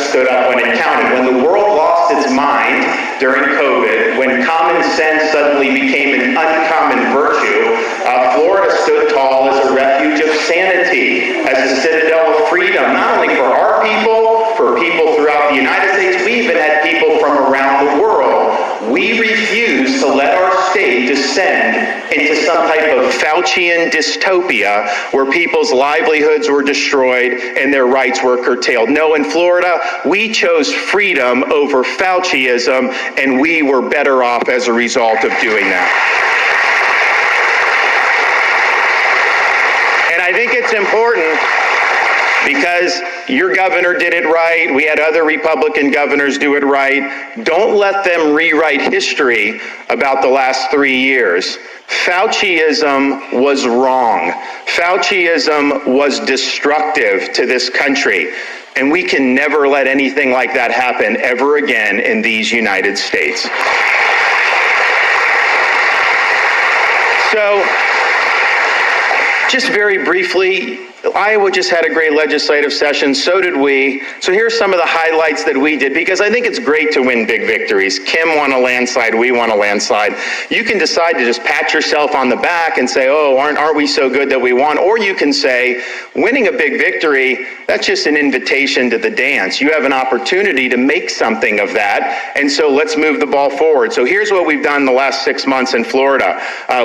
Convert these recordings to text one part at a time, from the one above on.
stood up when it counted. When the world lost its mind during COVID, when common sense suddenly became an uncommon virtue, Florida stood tall as a refuge of sanity, as a citadel of freedom, not only for our people, for people throughout the United States. We even had people from around the world. We refuse to let our state descend into some type of Faucian dystopia where people's livelihoods were destroyed and their rights were curtailed. No, in Florida, we chose freedom over Fauciism, and we were better off as a result of doing that. And I think it's important because your governor did it right. We had other Republican governors do it right. Don't let them rewrite history about the last 3 years. Fauciism was wrong. Fauciism was destructive to this country. And we can never let anything like that happen ever again in these United States. So, just very briefly, Iowa just had a great legislative session, so did we. So here's some of the highlights that we did, because I think it's great to win big victories. Kim won a landslide, we won a landslide. You can decide to just pat yourself on the back and say, oh, aren't we so good that we won? Or you can say, winning a big victory, that's just an invitation to the dance. You have an opportunity to make something of that, and so let's move the ball forward. So here's what we've done the last 6 months in Florida.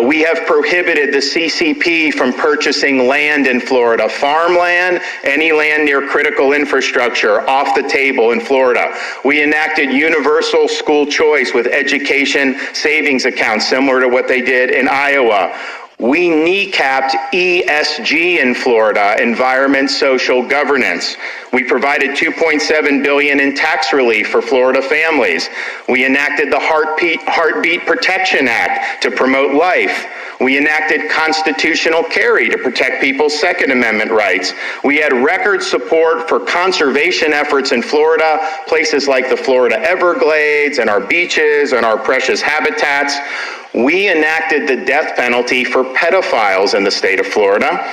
We have prohibited the CCP from purchasing land in Florida. Farmland, any land near critical infrastructure, off the table in Florida. We enacted universal school choice with education savings accounts, similar to what they did in Iowa. We kneecapped ESG in Florida, environment, social governance. We provided $2.7 billion in tax relief for Florida families. We enacted the Heartbeat Protection Act to promote life. We enacted constitutional carry to protect people's Second Amendment rights. We had record support for conservation efforts in Florida, places like the Florida Everglades and our beaches and our precious habitats. We enacted the death penalty for pedophiles in the state of Florida.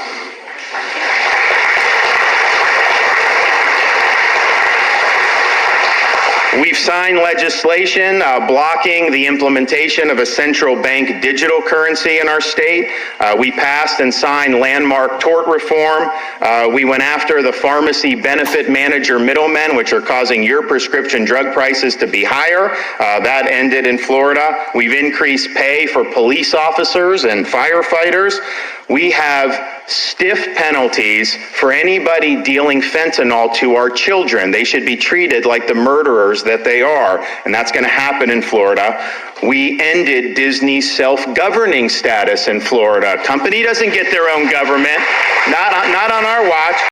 We've signed legislation blocking the implementation of a central bank digital currency in our state. We passed and signed landmark tort reform. We went after the pharmacy benefit manager middlemen, which are causing your prescription drug prices to be higher. That ended in Florida. We've increased pay for police officers and firefighters. We have stiff penalties for anybody dealing fentanyl to our children. They should be treated like the murderers that they are, and that's going to happen in Florida. We ended Disney's self-governing status in Florida. Company doesn't get their own government, not on our watch.